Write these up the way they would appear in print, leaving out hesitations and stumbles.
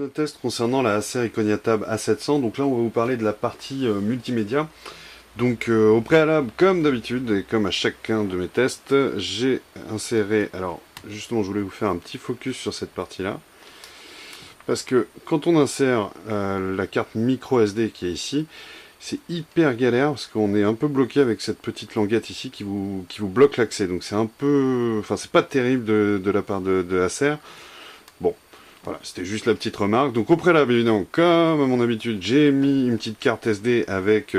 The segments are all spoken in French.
le test concernant la Acer Iconia Tab A700. Donc là, on va vous parler de la partie multimédia. Donc au préalable, comme d'habitude, et comme à chacun de mes tests, j'ai inséré... Alors, justement, je voulais vous faire un petit focus sur cette partie-là. Parce que quand on insère la carte micro SD qui est ici, c'est hyper galère parce qu'on est un peu bloqué avec cette petite languette ici qui vous bloque l'accès. Donc c'est un peu... Enfin, c'est pas terrible de la part de Acer. Bon, voilà, c'était juste la petite remarque. Donc au préalable, évidemment, comme à mon habitude, j'ai mis une petite carte SD avec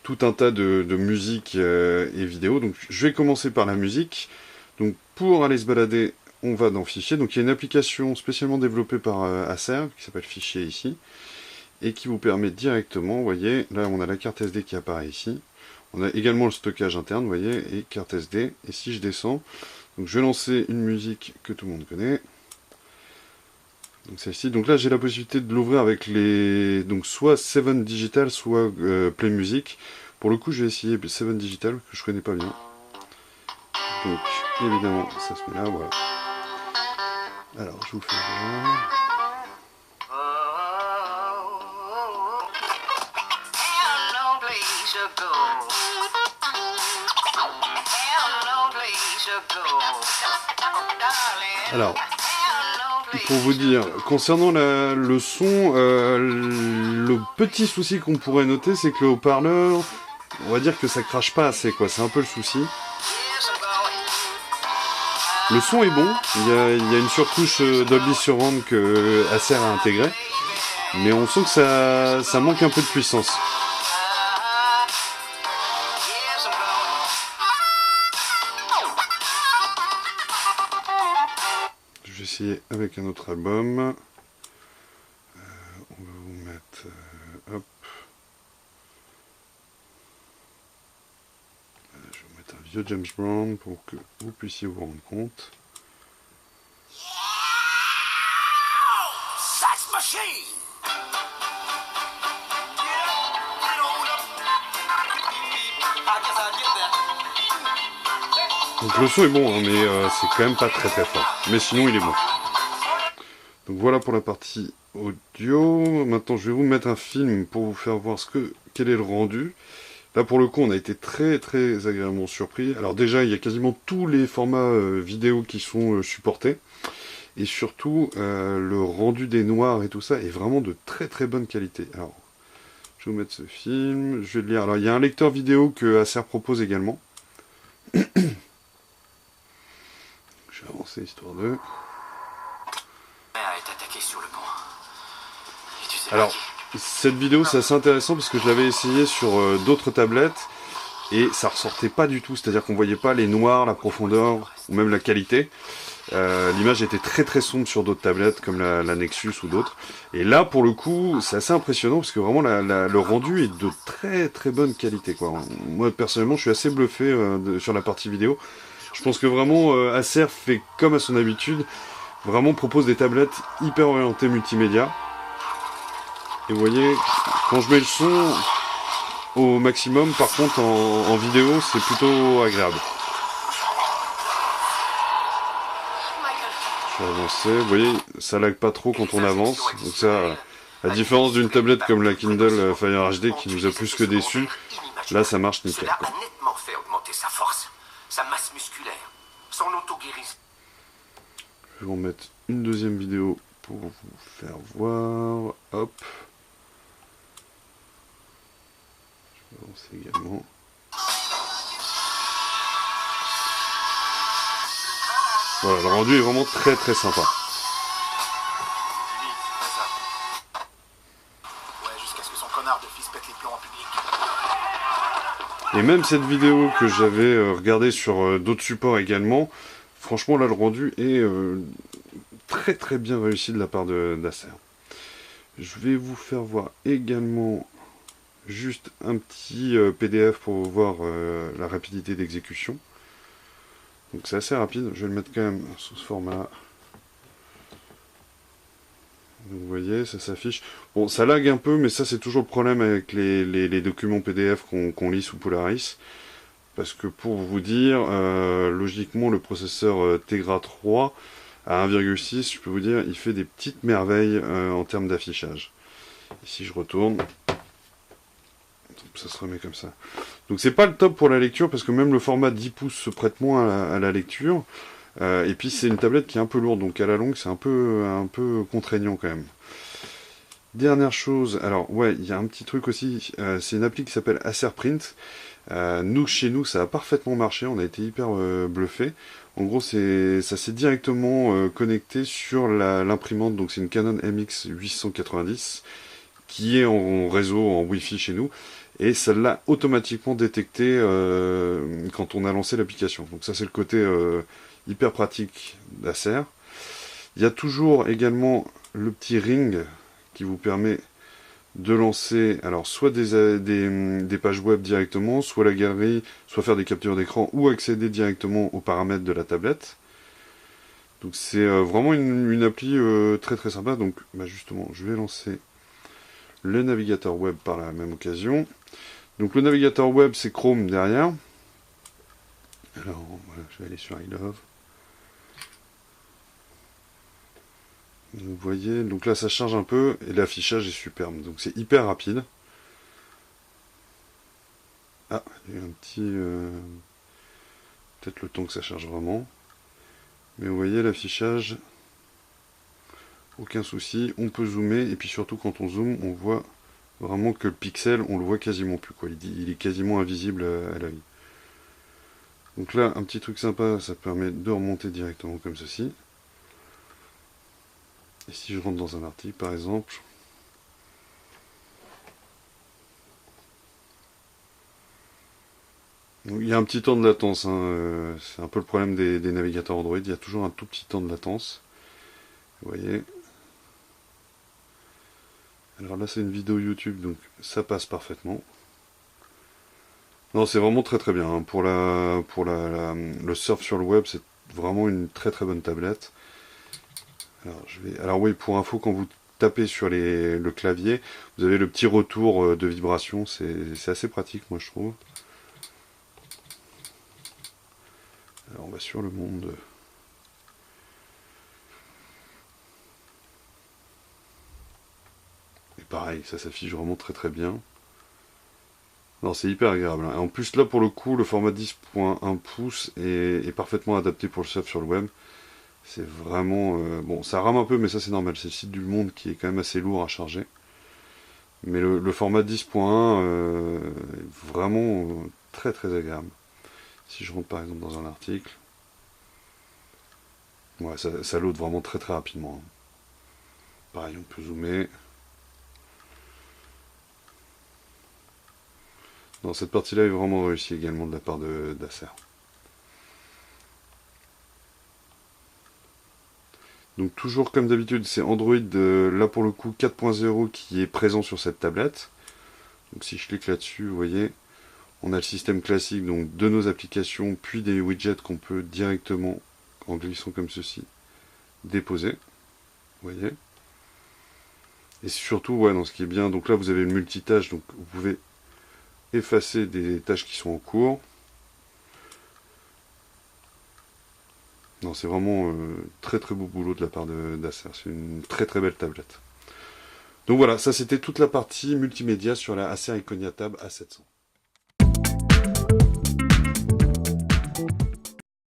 tout un tas de musique et vidéos. Donc je vais commencer par la musique. Donc pour aller se balader, on va dans Fichier. Donc il y a une application spécialement développée par Acer qui s'appelle Fichier ici. Et qui vous permet directement, vous voyez, là on a la carte SD qui apparaît ici. On a également le stockage interne, vous voyez, et carte SD. Et si je descends, donc je vais lancer une musique que tout le monde connaît. Donc celle-ci. Donc là j'ai la possibilité de l'ouvrir avec les... Donc soit 7 Digital, soit Play Music. Pour le coup je vais essayer 7 Digital, que je connais pas bien. Donc évidemment ça se met là, voilà. Alors je vous fais voir. Alors, pour vous dire, concernant le son, le petit souci qu'on pourrait noter, c'est que le haut-parleur, on va dire que ça crache pas assez, quoi. C'est un peu le souci. Le son est bon, il y a une surcouche Dolby Surround que Acer a intégrée, mais on sent que ça manque un peu de puissance. Je vais essayer avec un autre album. On va vous mettre... hop. Je vais vous mettre un vieux James Brown pour que vous puissiez vous rendre compte. Donc le son est bon, hein, mais c'est quand même pas très fort. Mais sinon il est bon. Donc voilà pour la partie audio. Maintenant je vais vous mettre un film pour vous faire voir quel est le rendu. Là pour le coup on a été très agréablement surpris. Alors déjà il y a quasiment tous les formats vidéo qui sont supportés. Et surtout le rendu des noirs et tout ça est vraiment de très bonne qualité. Alors je vais vous mettre ce film. Je vais le lire. Alors il y a un lecteur vidéo que Acer propose également. Je vais avancer histoire de... Alors, cette vidéo c'est assez intéressant parce que je l'avais essayé sur d'autres tablettes et ça ressortait pas du tout, c'est-à-dire qu'on voyait pas les noirs, la profondeur ou même la qualité. L'image était très sombre sur d'autres tablettes comme la Nexus ou d'autres. Et là pour le coup c'est assez impressionnant parce que vraiment le rendu est de très bonne qualité, quoi. Moi personnellement je suis assez bluffé sur la partie vidéo. Je pense que vraiment Acer fait comme à son habitude, vraiment propose des tablettes hyper orientées multimédia. Et vous voyez, quand je mets le son au maximum, par contre en vidéo c'est plutôt agréable. Je vais avancer, vous voyez, ça lag pas trop quand on avance. Donc ça, à la différence d'une tablette comme la Kindle Fire HD qui nous a plus que déçus, là ça marche nickel, quoi. Sa masse musculaire, son auto-guérison. Je vais vous mettre une deuxième vidéo pour vous faire voir. Hop. Je vais avancer également. Voilà, le rendu est vraiment très sympa. Et même cette vidéo que j'avais regardée sur d'autres supports également, franchement là le rendu est très bien réussi de la part d'Acer. Je vais vous faire voir également juste un petit PDF pour voir la rapidité d'exécution. Donc c'est assez rapide, je vais le mettre quand même sous ce format. Vous voyez, ça s'affiche. Bon, ça lag un peu, mais ça c'est toujours le problème avec les documents PDF qu'on lit sous Polaris. Parce que pour vous dire, logiquement le processeur Tegra 3 À 1,6, je peux vous dire, il fait des petites merveilles en termes d'affichage. Ici, je retourne. Ça se remet comme ça. Donc c'est pas le top pour la lecture, parce que même le format 10 pouces se prête moins à la lecture. Et puis c'est une tablette qui est un peu lourde, donc à la longue c'est un peu contraignant quand même. Dernière chose, alors ouais, il y a un petit truc aussi, c'est une appli qui s'appelle Acerprint. Nous, chez nous, ça a parfaitement marché, on a été hyper bluffés. En gros, ça s'est directement connecté sur l'imprimante, donc c'est une Canon MX 890 qui est en réseau, en Wi-Fi chez nous, et ça l'a automatiquement détecté quand on a lancé l'application. Donc ça, c'est le côté hyper pratique d'Acer. Il y a toujours également le petit ring qui vous permet de lancer alors soit des pages web directement, soit la galerie, soit faire des captures d'écran ou accéder directement aux paramètres de la tablette. Donc c'est vraiment une appli très très sympa. Donc bah justement, je vais lancer le navigateur web par la même occasion. Donc le navigateur web, c'est Chrome derrière. Alors voilà, je vais aller sur iLove. Vous voyez, donc là ça charge un peu et l'affichage est superbe, donc c'est hyper rapide. Ah, il y a eu un petit... peut-être le temps que ça charge vraiment. Mais vous voyez l'affichage, aucun souci, on peut zoomer, et puis surtout quand on zoome, on voit vraiment que le pixel, on le voit quasiment plus, quoi. Il est quasiment invisible à l'œil. Donc là, un petit truc sympa, ça permet de remonter directement comme ceci. Et si je rentre dans un article, par exemple, il y a un petit temps de latence, hein, c'est un peu le problème des navigateurs Android, il y a toujours un tout petit temps de latence. Vous voyez. Alors là, c'est une vidéo YouTube, donc ça passe parfaitement. Non, c'est vraiment très très bien. Hein. Pour le surf sur le web, c'est vraiment une très très bonne tablette. Alors oui, pour info, quand vous tapez sur le clavier, vous avez le petit retour de vibration, c'est assez pratique, moi je trouve. Alors on va sur le monde. Et pareil, ça s'affiche vraiment très très bien. Non, c'est hyper agréable. Hein. En plus, là, pour le coup, le format 10.1 pouces est parfaitement adapté pour le surf sur le web. C'est vraiment... bon, ça rame un peu, mais ça, c'est normal. C'est le site du Monde qui est quand même assez lourd à charger. Mais le format 10.1 est vraiment très, très agréable. Si je rentre, par exemple, dans un article... Ouais, ça load vraiment très, très rapidement. Hein. Pareil, on peut zoomer... Non, cette partie-là est vraiment réussie également de la part d'Acer. Donc toujours comme d'habitude, c'est Android, là pour le coup 4.0 qui est présent sur cette tablette. Donc si je clique là-dessus, vous voyez, on a le système classique donc de nos applications, puis des widgets qu'on peut directement, en glissant comme ceci, déposer. Vous voyez. Et surtout, ouais, dans ce qui est bien, donc là vous avez le multitâche, donc vous pouvez effacer des tâches qui sont en cours. Non, c'est vraiment très très beau boulot de la part d'Acer. C'est une très très belle tablette. Donc voilà, ça c'était toute la partie multimédia sur la Acer Iconia Tab A700.